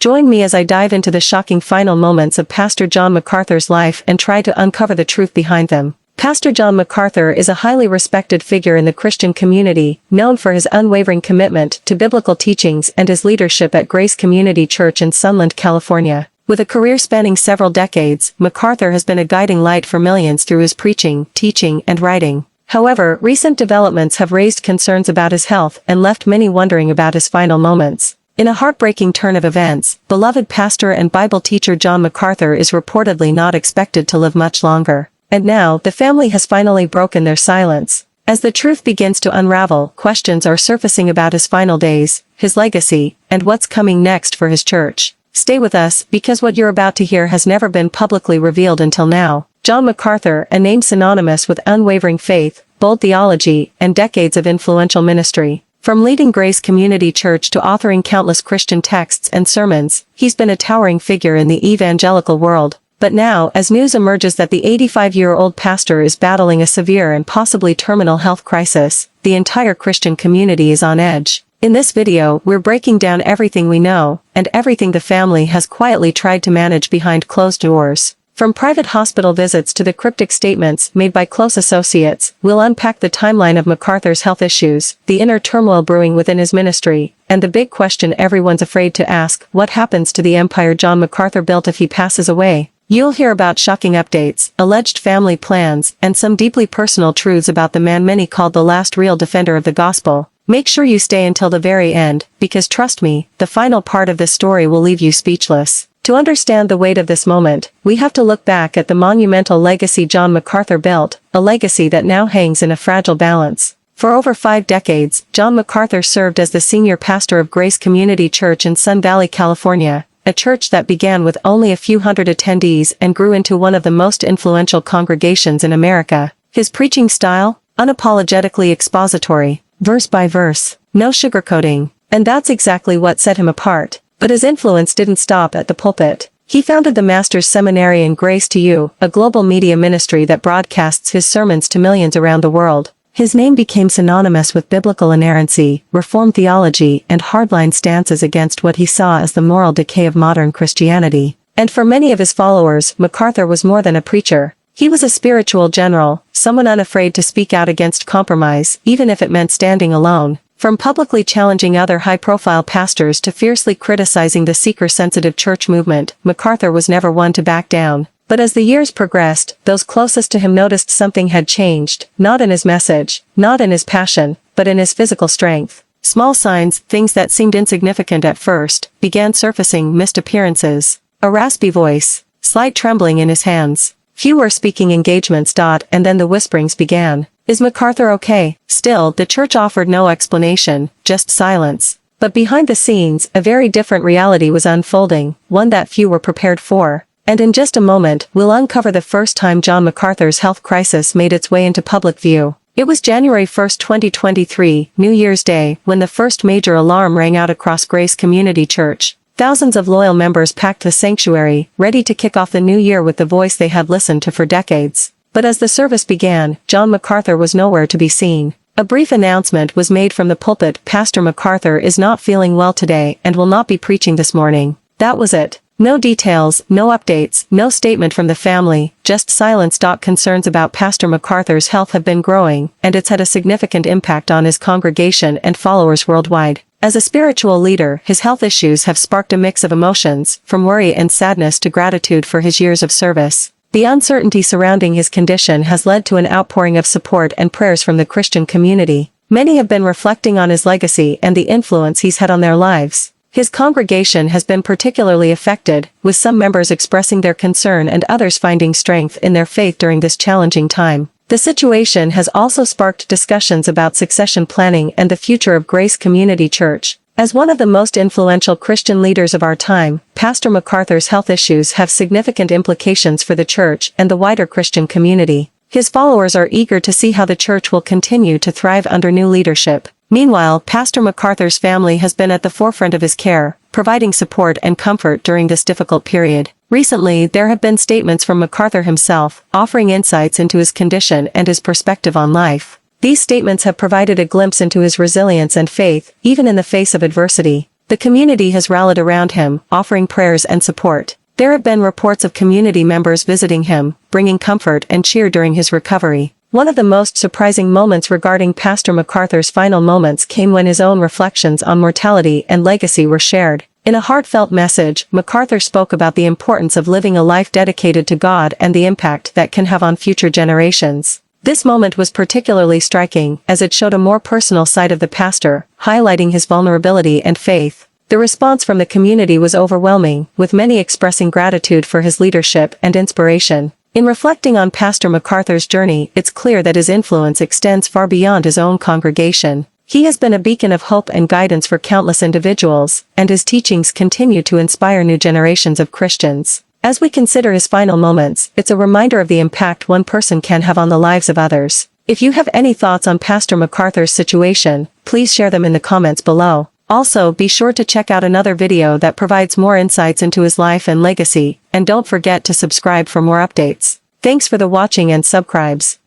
Join me as I dive into the shocking final moments of Pastor John MacArthur's life and try to uncover the truth behind them. Pastor John MacArthur is a highly respected figure in the Christian community, known for his unwavering commitment to biblical teachings and his leadership at Grace Community Church in Sunland, California. With a career spanning several decades, MacArthur has been a guiding light for millions through his preaching, teaching, and writing. However, recent developments have raised concerns about his health and left many wondering about his final moments. In a heartbreaking turn of events, beloved pastor and Bible teacher John MacArthur is reportedly not expected to live much longer. And now, the family has finally broken their silence. As the truth begins to unravel, questions are surfacing about his final days, his legacy, and what's coming next for his church. Stay with us, because what you're about to hear has never been publicly revealed until now. John MacArthur, a name synonymous with unwavering faith, bold theology, and decades of influential ministry. From leading Grace Community Church to authoring countless Christian texts and sermons, he's been a towering figure in the evangelical world. But now, as news emerges that the 85-year-old pastor is battling a severe and possibly terminal health crisis, the entire Christian community is on edge. In this video, we're breaking down everything we know, and everything the family has quietly tried to manage behind closed doors. From private hospital visits to the cryptic statements made by close associates, we'll unpack the timeline of MacArthur's health issues, the inner turmoil brewing within his ministry, and the big question everyone's afraid to ask: what happens to the empire John MacArthur built if he passes away? You'll hear about shocking updates, alleged family plans, and some deeply personal truths about the man many called the last real defender of the gospel. Make sure you stay until the very end, because trust me, the final part of this story will leave you speechless. To understand the weight of this moment, we have to look back at the monumental legacy John MacArthur built, a legacy that now hangs in a fragile balance. For over 5 decades, John MacArthur served as the senior pastor of Grace Community Church in Sun Valley, California, a church that began with only a few hundred attendees and grew into one of the most influential congregations in America. His preaching style? Unapologetically expository, verse by verse, no sugarcoating. And that's exactly what set him apart. But his influence didn't stop at the pulpit. He founded the Master's Seminary in Grace to You, a global media ministry that broadcasts his sermons to millions around the world. His name became synonymous with biblical inerrancy, reformed theology, and hardline stances against what he saw as the moral decay of modern Christianity. And for many of his followers, MacArthur was more than a preacher. He was a spiritual general, someone unafraid to speak out against compromise, even if it meant standing alone. From publicly challenging other high-profile pastors to fiercely criticizing the seeker-sensitive church movement, MacArthur was never one to back down. But as the years progressed, those closest to him noticed something had changed, not in his message, not in his passion, but in his physical strength. Small signs, things that seemed insignificant at first, began surfacing: missed appearances, a raspy voice, slight trembling in his hands, fewer speaking engagements. And then the whisperings began. Is MacArthur okay? Still, the church offered no explanation, just silence. But behind the scenes, a very different reality was unfolding, one that few were prepared for. And in just a moment, we'll uncover the first time John MacArthur's health crisis made its way into public view. It was January 1, 2023, New Year's Day, when the first major alarm rang out across Grace Community Church. Thousands of loyal members packed the sanctuary, ready to kick off the new year with the voice they had listened to for decades. But as the service began, John MacArthur was nowhere to be seen. A brief announcement was made from the pulpit: Pastor MacArthur is not feeling well today and will not be preaching this morning. That was it. No details, no updates, no statement from the family, just silence. Concerns about Pastor MacArthur's health have been growing, and it's had a significant impact on his congregation and followers worldwide. As a spiritual leader, his health issues have sparked a mix of emotions, from worry and sadness to gratitude for his years of service. The uncertainty surrounding his condition has led to an outpouring of support and prayers from the Christian community. Many have been reflecting on his legacy and the influence he's had on their lives. His congregation has been particularly affected, with some members expressing their concern and others finding strength in their faith during this challenging time. The situation has also sparked discussions about succession planning and the future of Grace Community Church. As one of the most influential Christian leaders of our time, Pastor MacArthur's health issues have significant implications for the church and the wider Christian community. His followers are eager to see how the church will continue to thrive under new leadership. Meanwhile, Pastor MacArthur's family has been at the forefront of his care, providing support and comfort during this difficult period. Recently, there have been statements from MacArthur himself, offering insights into his condition and his perspective on life. These statements have provided a glimpse into his resilience and faith, even in the face of adversity. The community has rallied around him, offering prayers and support. There have been reports of community members visiting him, bringing comfort and cheer during his recovery. One of the most surprising moments regarding Pastor MacArthur's final moments came when his own reflections on mortality and legacy were shared. In a heartfelt message, MacArthur spoke about the importance of living a life dedicated to God and the impact that can have on future generations. This moment was particularly striking, as it showed a more personal side of the pastor, highlighting his vulnerability and faith. The response from the community was overwhelming, with many expressing gratitude for his leadership and inspiration. In reflecting on Pastor MacArthur's journey, it's clear that his influence extends far beyond his own congregation. He has been a beacon of hope and guidance for countless individuals, and his teachings continue to inspire new generations of Christians. As we consider his final moments, it's a reminder of the impact one person can have on the lives of others. If you have any thoughts on Pastor MacArthur's situation, please share them in the comments below. Also, be sure to check out another video that provides more insights into his life and legacy, and don't forget to subscribe for more updates. Thanks for the watching and subscribes.